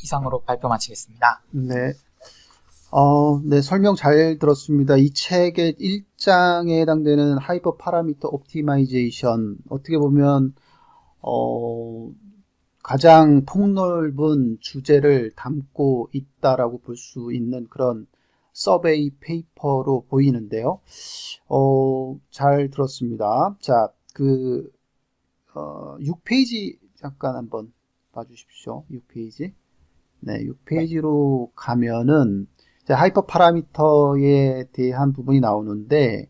이상으로 발표 마치겠습니다. 네. 네, 설명 잘 들었습니다. 이 책의 1장에 해당되는 하이퍼 파라미터 옵티마이제이션, 어떻게 보면, 가장 폭넓은 주제를 담고 있다라고 볼 수 있는 그런 서베이 페이퍼로 보이는데요. 잘 들었습니다. 자, 6페이지 잠깐 한번 봐주십시오. 6페이지. 네, 6페이지로 가면은 하이퍼 파라미터에 대한 부분이 나오는데,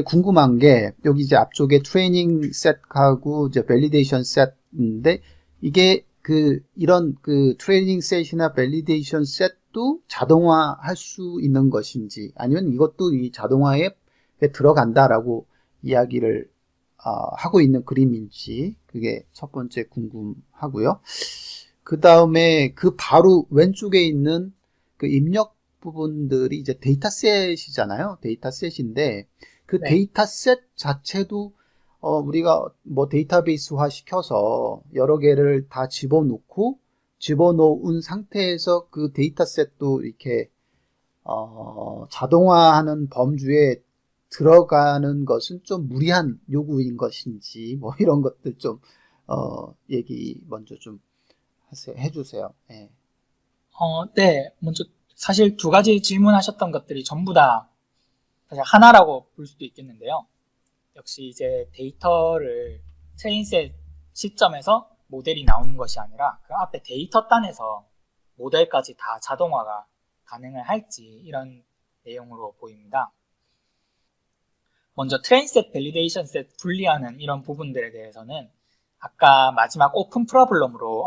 궁금한 게 여기 이제 앞쪽에 트레이닝 셋하고 이제 밸리데이션 셋인데, 이게 이런 트레이닝 셋이나 밸리데이션 셋도 자동화할 수 있는 것인지, 아니면 이것도 이 자동화에 들어간다라고 이야기를 하고 있는 그림인지, 그게 첫 번째 궁금하고요. 그 다음에 바로 왼쪽에 있는 입력 부분들이 이제 데이터셋이잖아요. 데이터셋인데 네. 데이터셋 자체도 우리가 뭐 데이터베이스화 시켜서 여러 개를 다 집어놓은 상태에서 그 데이터셋도 이렇게 자동화하는 범주에 들어가는 것은 좀 무리한 요구인 것인지 뭐 이런 것들 좀 얘기 먼저 좀 해주세요. 네. 네, 먼저 사실 두 가지 질문하셨던 것들이 전부 다 사실 하나라고 볼 수도 있겠는데요. 역시 이제 데이터를 트레인셋 시점에서 모델이 나오는 것이 아니라 그 앞에 데이터 단에서 모델까지 다 자동화가 가능을 할지 이런 내용으로 보입니다. 먼저 트레인셋, 밸리데이션셋 분리하는 이런 부분들에 대해서는 아까 마지막 오픈 프로블럼으로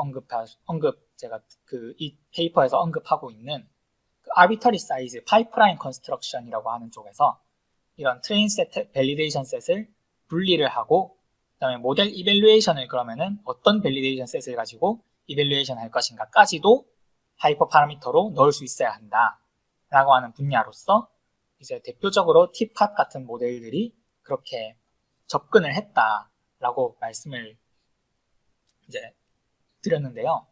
제가 이 페이퍼에서 언급하고 있는 arbitrary size pipeline construction이라고 하는 쪽에서 이런 트레인 셋, 밸리데이션 셋을 분리를 하고 그다음에 모델 이밸루에이션을 그러면은 어떤 밸리데이션 셋을 가지고 이밸루에이션 할 것인가까지도 하이퍼 파라미터로 넣을 수 있어야 한다라고 하는 분야로서 이제 대표적으로 티팟 같은 모델들이 그렇게 접근을 했다라고 말씀을 이제 드렸는데요.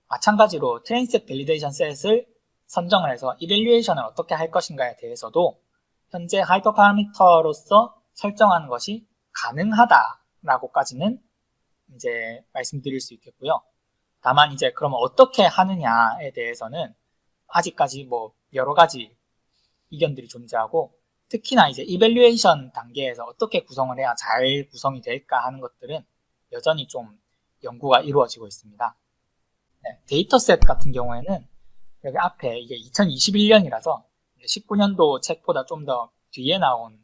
마찬가지로 트레인셋 밸리데이션 셋을 선정을 해서 이밸류에이션을 어떻게 할 것인가에 대해서도 현재 하이퍼 파라미터로서 설정하는 것이 가능하다라고까지는 이제 말씀드릴 수 있겠고요. 다만 이제 그러면 어떻게 하느냐에 대해서는 아직까지 뭐 여러 가지 이견들이 존재하고 특히나 이제 이밸류에이션 단계에서 어떻게 구성을 해야 잘 구성이 될까 하는 것들은 여전히 좀 연구가 이루어지고 있습니다. 네, 데이터셋 같은 경우에는 여기 앞에 이게 2021년이라서 19년도 책보다 좀 더 뒤에 나온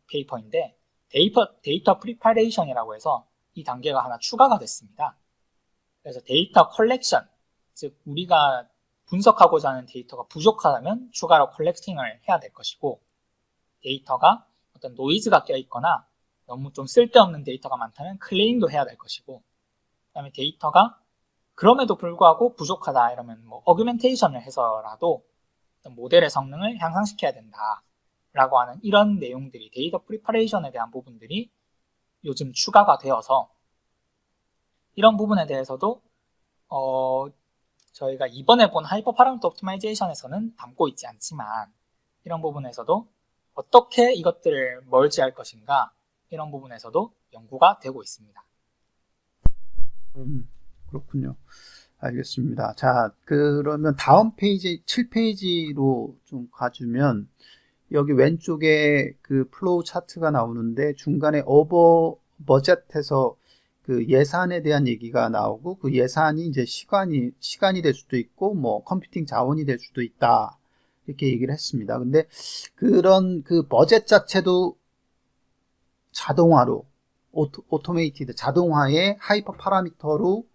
페이퍼인데 데이터 프리파레이션이라고 해서 이 단계가 하나 추가가 됐습니다. 그래서 데이터 컬렉션, 즉 우리가 분석하고자 하는 데이터가 부족하다면 추가로 컬렉팅을 해야 될 것이고 데이터가 어떤 노이즈가 껴있거나 너무 좀 쓸데없는 데이터가 많다면 클리닝도 해야 될 것이고 그 다음에 데이터가 그럼에도 불구하고 부족하다 이러면 뭐 어규멘테이션을 해서라도 모델의 성능을 향상시켜야 된다라고 하는 이런 내용들이 데이터 프리퍼레이션에 대한 부분들이 요즘 추가가 되어서 이런 부분에 대해서도 저희가 이번에 본 하이퍼 파라미터 옵티마이제이션에서는 담고 있지 않지만 이런 부분에서도 어떻게 이것들을 멀지할 것인가 이런 부분에서도 연구가 되고 있습니다. 그렇군요. 알겠습니다. 자, 그러면 다음 페이지 7페이지로 좀 가주면 여기 왼쪽에 플로우 차트가 나오는데 중간에 오버 버젯해서 예산에 대한 얘기가 나오고 그 예산이 이제 시간이 될 수도 있고 뭐 컴퓨팅 자원이 될 수도 있다. 이렇게 얘기를 했습니다. 근데 그런 버젯 자체도 자동화로 오토메이티드 자동화의 하이퍼 파라미터로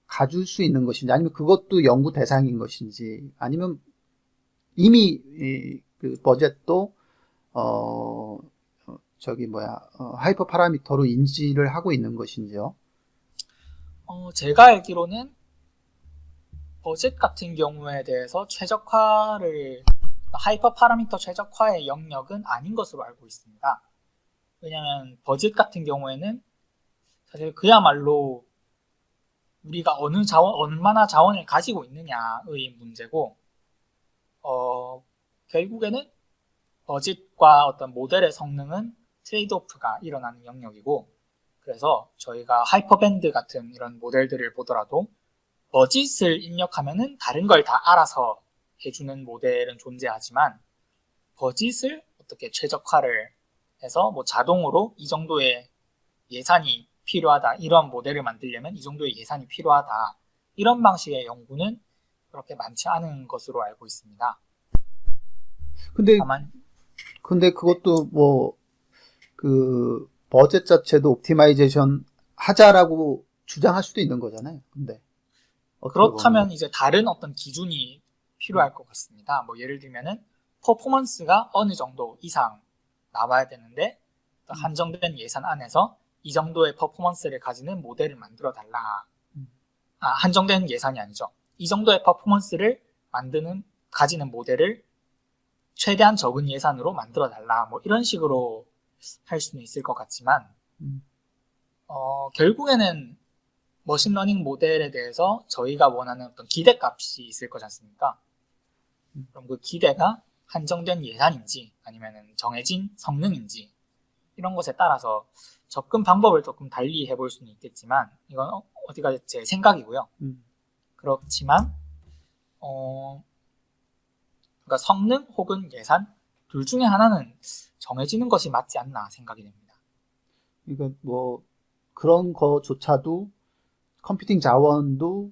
가줄 수 있는 것인지 아니면 그것도 연구 대상인 것인지 아니면 이미 버젯도 하이퍼 파라미터로 인지를 하고 있는 것인지요? 제가 알기로는 버젯 같은 경우에 대해서 하이퍼 파라미터 최적화의 영역은 아닌 것으로 알고 있습니다. 왜냐하면 버젯 같은 경우에는 사실 그야말로 우리가 얼마나 자원을 가지고 있느냐의 문제고, 결국에는 버짓과 어떤 모델의 성능은 트레이드오프가 일어나는 영역이고, 그래서 저희가 하이퍼밴드 같은 이런 모델들을 보더라도 버짓을 입력하면은 다른 걸 다 알아서 해주는 모델은 존재하지만, 버짓을 어떻게 최적화를 해서 뭐 자동으로 이 정도의 예산이 필요하다, 이런 모델을 만들려면 이 정도의 예산이 필요하다, 이런 방식의 연구는 그렇게 많지 않은 것으로 알고 있습니다. 근데 다만 그것도 뭐 그 버젯 자체도 옵티마이제이션 하자라고 주장할 수도 있는 거잖아요. 근데 그렇다면 이제 다른 어떤 기준이 필요할 것 같습니다. 뭐 예를 들면은 퍼포먼스가 어느 정도 이상 나와야 되는데 한정된 예산 안에서 이 정도의 퍼포먼스를 가지는 모델을 만들어 달라. 한정된 예산이 아니죠. 이 정도의 퍼포먼스를 가지는 모델을 최대한 적은 예산으로 만들어 달라. 뭐 이런 식으로 할 수는 있을 것 같지만, 결국에는 머신러닝 모델에 대해서 저희가 원하는 어떤 기대값이 있을 거지 않습니까? 그럼 그 기대가 한정된 예산인지 아니면 정해진 성능인지 이런 것에 따라서 접근 방법을 조금 달리 해볼 수는 있겠지만, 이건 어디가 제 생각이고요. 그렇지만 그러니까 성능 혹은 예산 둘 중에 하나는 정해지는 것이 맞지 않나 생각이 됩니다. 그러니까 뭐 그런 거조차도 컴퓨팅 자원도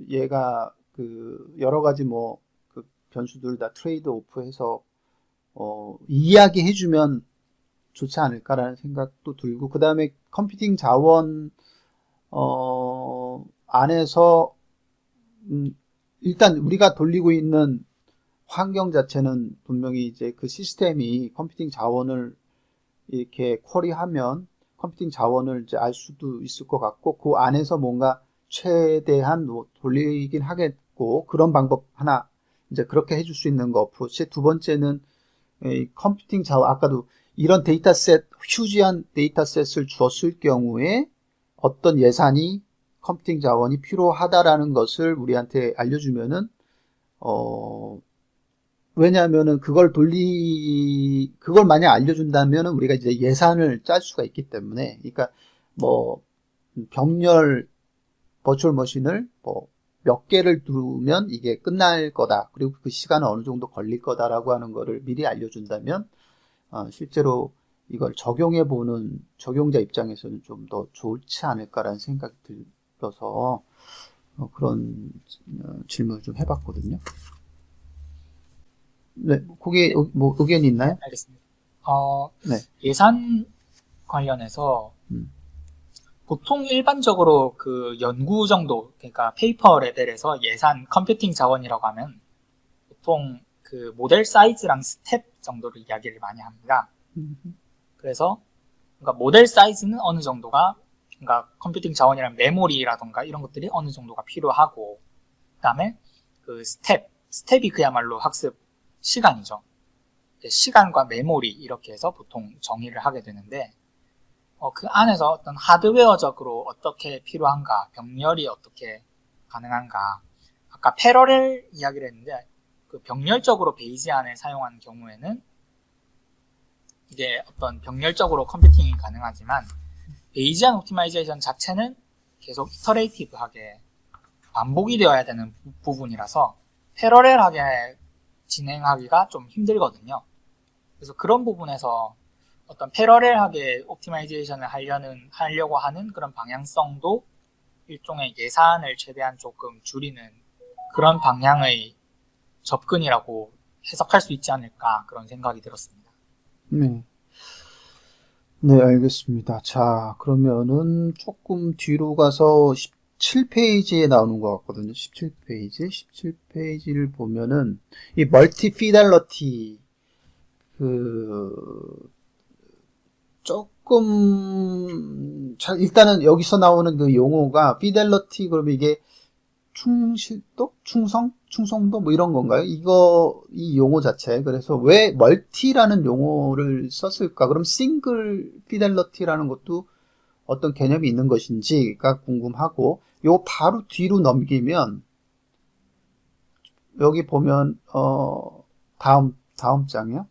얘가 그 여러 가지 뭐 그 변수들 다 트레이드 오프해서 이야기해주면 좋지 않을까라는 생각도 들고, 그 다음에 컴퓨팅 자원 안에서 일단 우리가 돌리고 있는 환경 자체는 분명히 이제 그 시스템이 컴퓨팅 자원을 이렇게 쿼리하면 컴퓨팅 자원을 이제 알 수도 있을 것 같고, 그 안에서 뭔가 최대한 돌리긴 하겠고, 그런 방법 하나 이제 그렇게 해줄 수 있는 거 어프로치. 두 번째는 컴퓨팅 자원, 아까도 이런 데이터셋, 휴지한 데이터셋을 주었을 경우에 어떤 예산이 컴퓨팅 자원이 필요하다라는 것을 우리한테 알려주면은 왜냐하면은 그걸 만약 알려준다면은 우리가 이제 예산을 짤 수가 있기 때문에, 그러니까 뭐 병렬 버추얼 머신을 뭐 몇 개를 두면 이게 끝날 거다, 그리고 그 시간은 어느 정도 걸릴 거다라고 하는 거를 미리 알려준다면 실제로 이걸 적용해보는 적용자 입장에서는 좀 더 좋지 않을까라는 생각이 들어서 그런 질문을 좀 해봤거든요. 네, 거기에 뭐 의견이 있나요? 알겠습니다. 네. 예산 관련해서 보통 일반적으로 그 연구 정도, 그러니까 페이퍼 레벨에서 예산 컴퓨팅 자원이라고 하면 보통 그 모델 사이즈랑 스텝 정도를 이야기를 많이 합니다. 그래서 그러니까 모델 사이즈는 어느 정도가, 그러니까 컴퓨팅 자원이랑 메모리라던가 이런 것들이 어느 정도가 필요하고, 그다음에 그 스텝이 그야말로 학습 시간이죠. 시간과 메모리 이렇게 해서 보통 정의를 하게 되는데, 그 안에서 어떤 하드웨어적으로 어떻게 필요한가, 병렬이 어떻게 가능한가. 아까 패러렐 이야기를 했는데, 그 병렬적으로 베이지안을 사용하는 경우에는 이게 어떤 병렬적으로 컴퓨팅이 가능하지만, 베이지안 옵티마이제이션 자체는 계속 이터레이티브하게 반복이 되어야 되는 부분이라서 패러렐하게 진행하기가 좀 힘들거든요. 그래서 그런 부분에서 어떤 패러렐하게 옵티마이제이션을 하려고 하는 그런 방향성도 일종의 예산을 최대한 조금 줄이는 그런 방향의 접근이라고 해석할 수 있지 않을까, 그런 생각이 들었습니다. 네. 네, 알겠습니다. 자, 그러면은 조금 뒤로 가서 17페이지에 나오는 것 같거든요. 17페이지를 보면은 이 멀티 피델러티 조금 일단은 여기서 나오는 그 용어가 피델러티, 그러면 이게 충실도, 충성도 뭐 이런 건가요? 이 용어 자체. 그래서 왜 멀티라는 용어를 썼을까? 그럼 싱글 피델러티라는 것도 어떤 개념이 있는 것인지가 궁금하고, 요 바로 뒤로 넘기면 여기 보면 다음 장이요.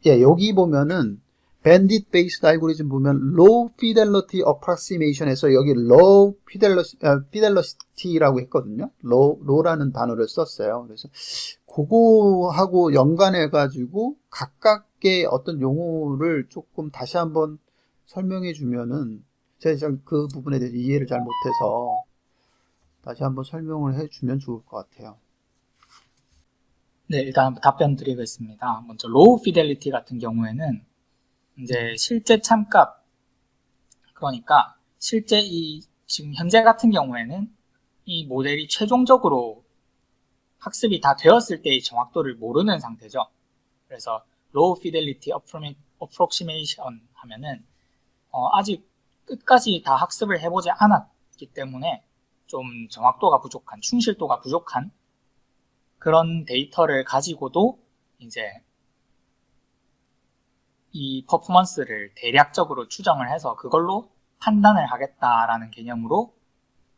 예, 여기 보면은 bandit based algorithm 보면 low fidelity approximation에서 여기 low fidelity라고 했거든요. low라는 단어를 썼어요. 그래서 그거하고 연관해 가지고 각각의 어떤 용어를 조금 다시 한번 설명해 주면은 제가 그 부분에 대해서 이해를 잘 못해서 다시 한번 설명을 해 주면 좋을 것 같아요. 네, 일단 답변 드리겠습니다. 먼저 로우 피델리티 같은 경우에는 이제 실제 참값, 그러니까 실제 지금 현재 같은 경우에는 이 모델이 최종적으로 학습이 다 되었을 때의 정확도를 모르는 상태죠. 그래서 low fidelity approximation 하면은 아직 끝까지 다 학습을 해보지 않았기 때문에 좀 정확도가 부족한, 충실도가 부족한 그런 데이터를 가지고도 이제 이 퍼포먼스를 대략적으로 추정을 해서 그걸로 판단을 하겠다라는 개념으로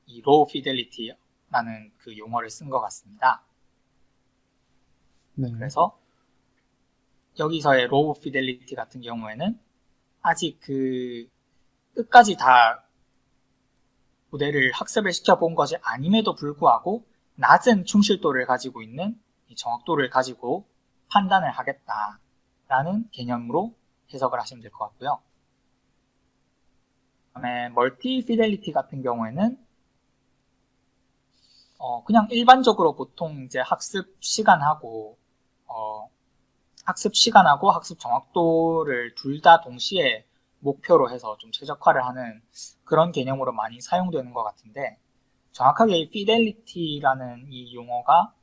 이 low fidelity라는 그 용어를 쓴 것 같습니다. 네. 그래서 여기서의 low fidelity 같은 경우에는 아직 그 끝까지 다 모델을 학습을 시켜본 것이 아님에도 불구하고 낮은 충실도를 가지고 있는 이 정확도를 가지고 판단을 하겠다라는 개념으로 해석을 하시면 될 것 같고요. 그다음에 멀티 피델리티 같은 경우에는 그냥 일반적으로 보통 이제 학습 시간하고 학습 정확도를 둘 다 동시에 목표로 해서 좀 최적화를 하는 그런 개념으로 많이 사용되는 것 같은데, 정확하게 이 피델리티라는 이 용어가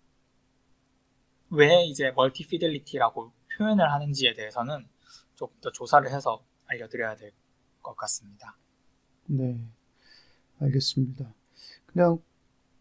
왜 이제 멀티 피델리티라고 표현을 하는지에 대해서는 좀 더 조사를 해서 알려드려야 될 것 같습니다. 네, 알겠습니다. 그냥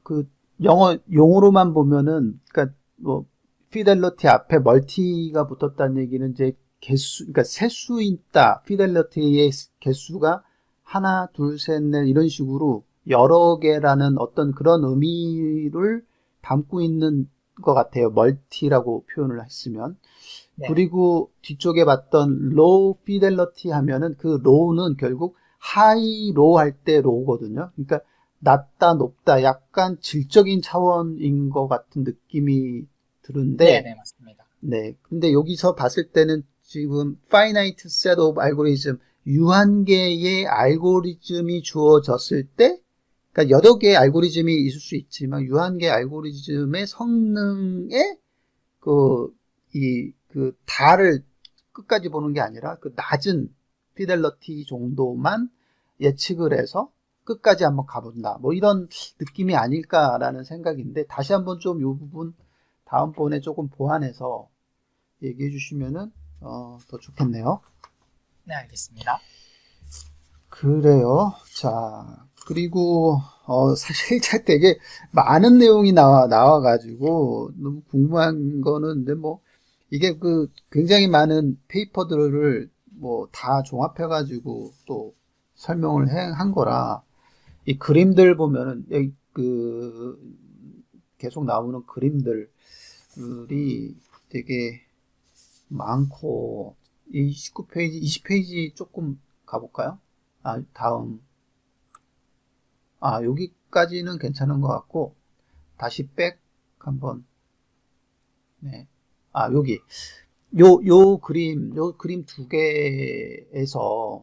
그 영어 용어로만 보면은, 그러니까 뭐 피델리티 앞에 멀티가 붙었다는 얘기는 이제 개수, 그러니까 세수 있다. 피델리티의 개수가 하나, 둘, 셋, 넷 이런 식으로 여러 개라는 어떤 그런 의미를 담고 있는 것 같아요. 멀티라고 표현을 했으면. 네, 그리고 뒤쪽에 봤던 low fidelity 하면은 그 low는 결국 high, low 할 때 low거든요. 그러니까 낮다, 높다, 약간 질적인 차원인 것 같은 느낌이 네, 드는데, 네, 맞습니다. 네. 근데 여기서 봤을 때는 지금 finite set of algorithm, 유한계의 알고리즘이 주어졌을 때, 그러니까 여러 개의 알고리즘이 있을 수 있지만, 유한계 알고리즘의 성능에 그 달을 끝까지 보는 게 아니라 그 낮은 피델러티 정도만 예측을 해서 끝까지 한번 가본다. 뭐 이런 느낌이 아닐까라는 생각인데, 다시 한번 좀 이 부분 다음번에 조금 보완해서 얘기해 주시면은 더 좋겠네요. 네, 알겠습니다. 그래요. 자, 그리고 사실 되게 많은 내용이 나와가지고 너무 궁금한 거는 근데 뭐 이게 그 굉장히 많은 페이퍼들을 뭐 다 종합해가지고 또 설명을 한 거라 이 그림들 보면은 여기 그 계속 나오는 그림들이 되게 많고 이 19페이지, 20페이지 조금 가볼까요? 다음. 여기까지는 괜찮은 것 같고, 다시 백 한번. 네. 여기. 요 그림 두 개에서,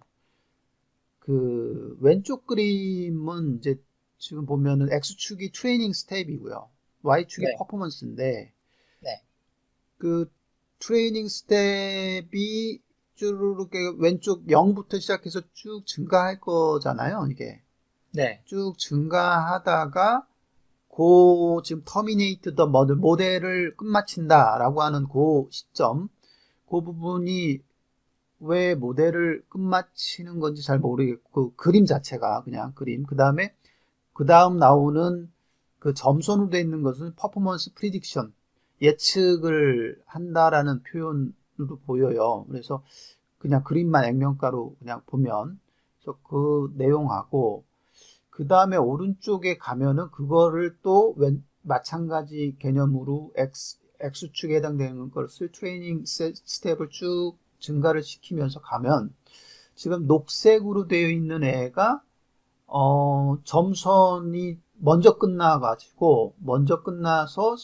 그, 왼쪽 그림은 이제 지금 보면은 X축이 트레이닝 스텝이고요. Y축이 네, 퍼포먼스인데, 네, 그 트레이닝 스텝이 쭈르륵 왼쪽 0부터 시작해서 쭉 증가할 거잖아요, 이게. 네, 쭉 증가하다가 지금 터미네이트 더 모델을 끝마친다라고 하는 그 시점, 그 부분이 왜 모델을 끝마치는 건지 잘 모르겠고, 그 그림 자체가 그냥 그림. 그 다음 나오는 그 점선으로 되어 있는 것은 퍼포먼스 프리딕션, 예측을 한다라는 표현으로 보여요. 그래서 그냥 그림만 액면가로 그냥 보면 그래서 그 내용하고 그 다음에 오른쪽에 가면은 그거를 또 마찬가지 개념으로 X축에 해당되는 것을 트레이닝 스텝을 쭉 증가를 시키면서 가면 지금 녹색으로 되어 있는 애가 점선이 먼저 끝나가지고 먼저 끝나서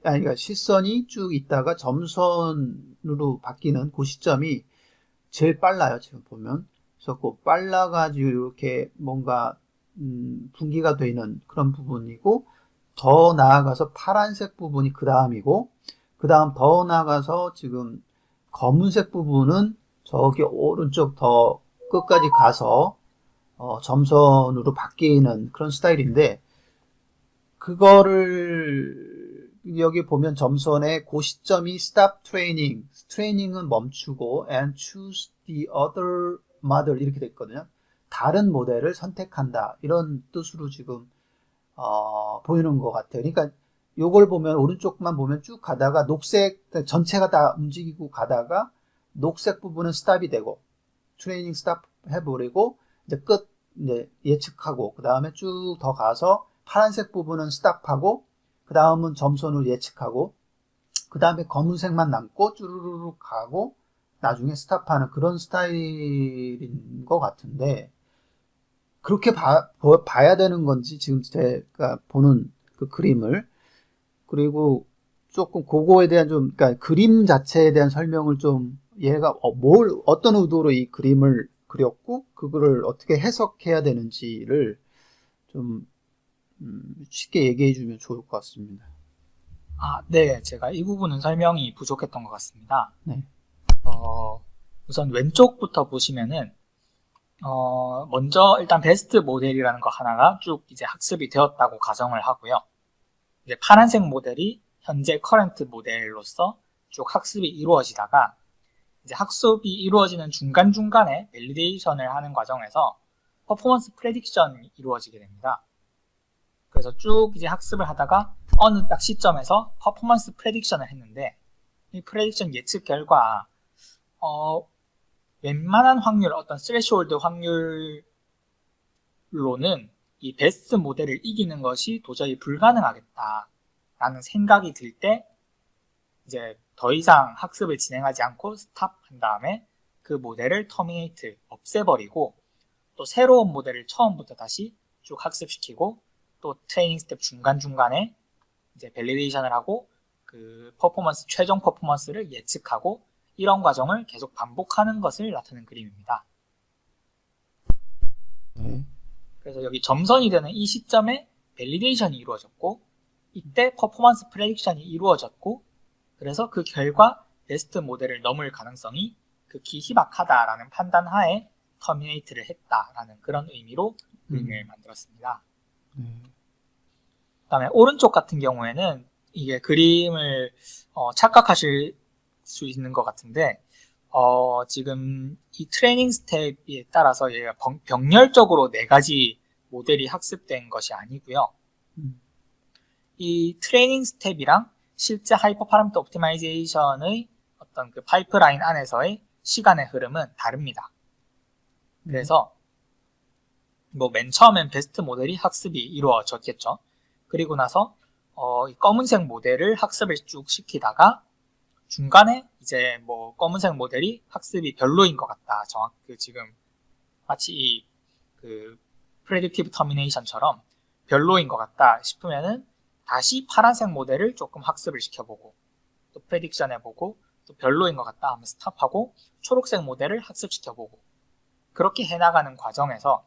아니 그러니까 시선이 쭉 있다가 점선으로 바뀌는 그 시점이 제일 빨라요. 지금 보면. 그래서 그 빨라가지고 이렇게 뭔가 분기가 되는 그런 부분이고 더 나아가서 파란색 부분이 그 다음이고 그 다음 더 나아가서 지금 검은색 부분은 저기 오른쪽 더 끝까지 가서 점선으로 바뀌는 그런 스타일인데 그거를 여기 보면 점선의 그 시점이 stop training, 트레이닝은 멈추고 and choose the other model 이렇게 됐거든요. 다른 모델을 선택한다 이런 뜻으로 지금 보이는 것 같아요. 그러니까 요걸 보면 오른쪽만 보면 쭉 가다가 녹색 전체가 다 움직이고 가다가 녹색 부분은 스탑이 되고 트레이닝 스탑 해버리고 이제 끝 이제 예측하고 그 다음에 쭉 더 가서 파란색 부분은 스탑하고 그 다음은 점선을 예측하고 그 다음에 검은색만 남고 쭈루루룩 가고 나중에 스탑하는 그런 스타일인 것 같은데 그렇게 봐야 되는 건지 지금 제가 보는 그 그림을 그리고 조금 그거에 대한 좀 그러니까 그림 자체에 대한 설명을 좀 얘가 어떤 의도로 이 그림을 그렸고 그거를 어떻게 해석해야 되는지를 좀 쉽게 얘기해 주면 좋을 것 같습니다. 네. 제가 이 부분은 설명이 부족했던 것 같습니다. 네. 우선 왼쪽부터 보시면은, 먼저 일단 베스트 모델이라는 거 하나가 쭉 이제 학습이 되었다고 가정을 하고요. 이제 파란색 모델이 현재 커런트 모델로서 쭉 학습이 이루어지다가 이제 학습이 이루어지는 중간중간에 밸리데이션을 하는 과정에서 퍼포먼스 프레딕션이 이루어지게 됩니다. 그래서 쭉 이제 학습을 하다가 어느 딱 시점에서 퍼포먼스 프레딕션을 했는데 이 프레딕션 예측 결과 웬만한 확률, 어떤 스레시홀드 확률로는 이 베스트 모델을 이기는 것이 도저히 불가능하겠다라는 생각이 들 때 이제 더 이상 학습을 진행하지 않고 스탑한 다음에 그 모델을 터미네이트, 없애버리고 또 새로운 모델을 처음부터 다시 쭉 학습시키고 또 트레이닝 스텝 중간중간에 이제 밸리데이션을 하고 그 퍼포먼스, 최종 퍼포먼스를 예측하고 이런 과정을 계속 반복하는 것을 나타낸 그림입니다. 그래서 여기 점선이 되는 이 시점에 밸리데이션이 이루어졌고 이때 퍼포먼스 프레딕션이 이루어졌고 그래서 그 결과 베스트 모델을 넘을 가능성이 극히 희박하다라는 판단 하에 터미네이트를 했다라는 그런 의미로 그림을 만들었습니다. 그다음에 오른쪽 같은 경우에는 이게 그림을 착각하실 수 있는 것 같은데 지금 이 트레이닝 스텝에 따라서 얘가 병렬적으로 4가지 모델이 학습된 것이 아니고요. 이 트레이닝 스텝이랑 실제 하이퍼 파라미터 옵티마이제이션의 어떤 그 파이프라인 안에서의 시간의 흐름은 다릅니다. 그래서 뭐 맨 처음엔 베스트 모델이 학습이 이루어졌겠죠. 그리고 나서 이 검은색 모델을 학습을 쭉 시키다가 중간에 이제 뭐 검은색 모델이 학습이 별로인 것 같다. 그 지금 마치 이 그 프레딕티브 터미네이션처럼 별로인 것 같다 싶으면은 다시 파란색 모델을 조금 학습을 시켜보고 또 프레딕션 해보고 또 별로인 것 같다 하면 스탑하고 초록색 모델을 학습시켜보고 그렇게 해나가는 과정에서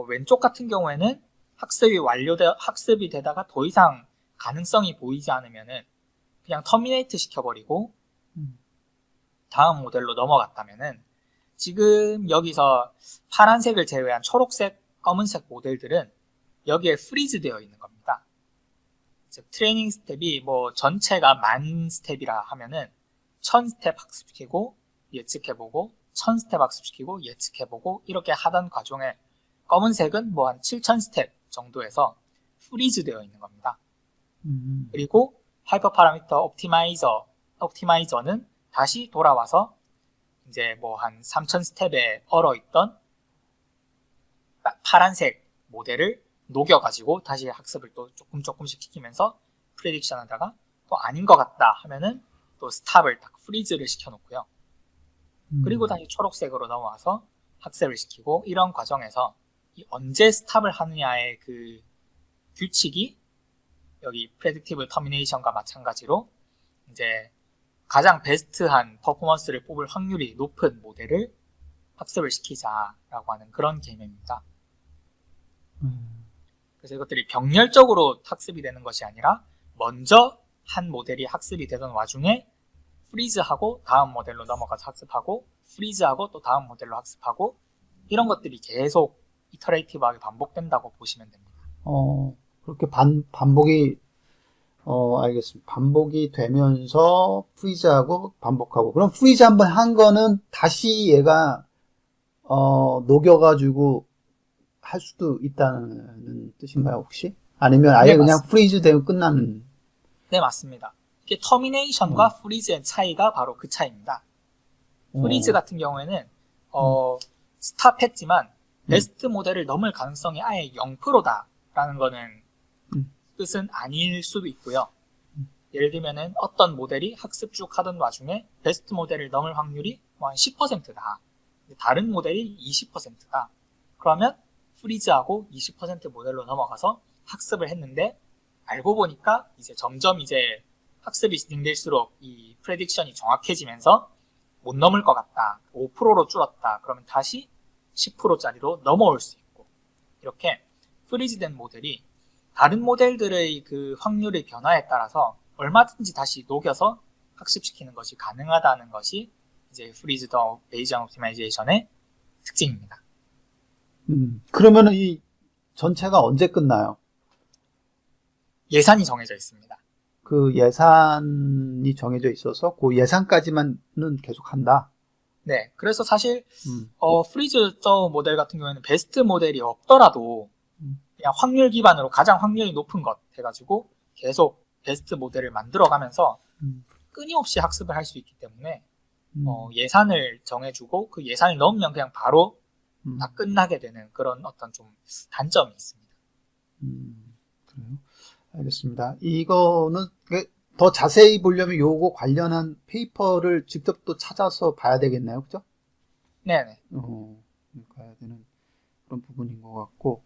왼쪽 같은 경우에는 학습이 되다가 더 이상 가능성이 보이지 않으면은 그냥 터미네이트 시켜버리고 다음 모델로 넘어갔다면은 지금 여기서 파란색을 제외한 초록색, 검은색 모델들은 여기에 프리즈 되어 있는 겁니다. 즉 트레이닝 스텝이 뭐 전체가 10,000스텝이라 하면은 1000스텝 학습시키고 예측해보고 1000스텝 학습시키고 예측해보고 이렇게 하던 과정에 검은색은 뭐 한 7000스텝 정도에서 프리즈 되어 있는 겁니다. 그리고 하이퍼 파라미터 옵티마이저는 다시 돌아와서 이제 뭐 한 3000 스텝에 얼어있던 파란색 모델을 녹여가지고 다시 학습을 또 조금씩 시키면서 프레딕션 하다가 또 아닌 것 같다 하면은 또 스탑을 딱 프리즈를 시켜놓고요. 그리고 다시 초록색으로 넘어와서 학습을 시키고, 이런 과정에서 이 언제 스탑을 하느냐의 그 규칙이 여기 predictive termination과 마찬가지로 이제 가장 베스트한 퍼포먼스를 뽑을 확률이 높은 모델을 학습을 시키자라고 하는 그런 개념입니다. 그래서 이것들이 병렬적으로 학습이 되는 것이 아니라 먼저 한 모델이 학습이 되던 와중에 프리즈하고 다음 모델로 넘어가서 학습하고 프리즈하고 또 다음 모델로 학습하고, 이런 것들이 계속 이터레이티브하게 반복된다고 보시면 됩니다. 그렇게 반복이 알겠습니다. 반복이 되면서 프리즈하고 반복하고, 그럼 프리즈 한번 한 거는 다시 얘가 녹여가지고 할 수도 있다는 뜻인가요, 혹시? 아니면 아예 네, 그냥 맞습니다. 프리즈 되면 끝나는? 네, 맞습니다. 이게 터미네이션과 프리즈의 차이가 바로 그 차이입니다. 프리즈 같은 경우에는 스탑했지만 베스트 모델을 넘을 가능성이 아예 0%다라는 거는 뜻은 아닐 수도 있고요. 예를 들면은 어떤 모델이 학습 쭉 하던 와중에 베스트 모델을 넘을 확률이 뭐 한 10%다. 다른 모델이 20%다. 그러면 프리즈하고 20% 모델로 넘어가서 학습을 했는데, 알고 보니까 이제 점점 이제 학습이 진행될수록 이 프레딕션이 정확해지면서 못 넘을 것 같다. 5%로 줄었다. 그러면 다시 10%짜리로 넘어올 수 있고, 이렇게 프리즈된 모델이 다른 모델들의 그 확률의 변화에 따라서 얼마든지 다시 녹여서 학습시키는 것이 가능하다는 것이 이제 프리즈 더 베이지언 옵티마이제이션의 특징입니다. 그러면은 이 전체가 언제 끝나요? 예산이 정해져 있습니다. 그 예산이 정해져 있어서 그 예산까지만은 계속 한다. 네, 그래서 사실 프리즈 저 모델 같은 경우에는 베스트 모델이 없더라도 그냥 확률 기반으로 가장 확률이 높은 것 해가지고 계속 베스트 모델을 만들어가면서 끊임없이 학습을 할 수 있기 때문에 예산을 정해주고 그 예산을 넣으면 그냥 바로 다 끝나게 되는 그런 어떤 좀 단점이 있습니다. 그래요? 알겠습니다. 이거는 더 자세히 보려면 요거 관련한 페이퍼를 직접 또 찾아서 봐야 되겠나요? 그죠? 네네. 가야 되는 그런 부분인 것 같고,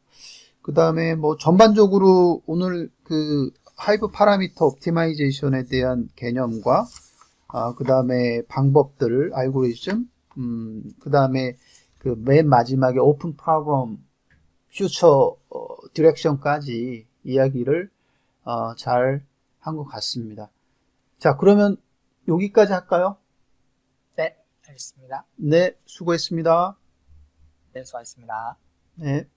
그 다음에 뭐 전반적으로 오늘 그 하이브 파라미터 옵티마이제이션에 대한 개념과 그 다음에 방법들, 알고리즘, 그 다음에 그 맨 마지막에 오픈 프로그램 퓨처 디렉션까지 이야기를 잘 한 것 같습니다. 자, 그러면 여기까지 할까요? 네, 알겠습니다. 네, 수고했습니다. 네, 수고하셨습니다. 네.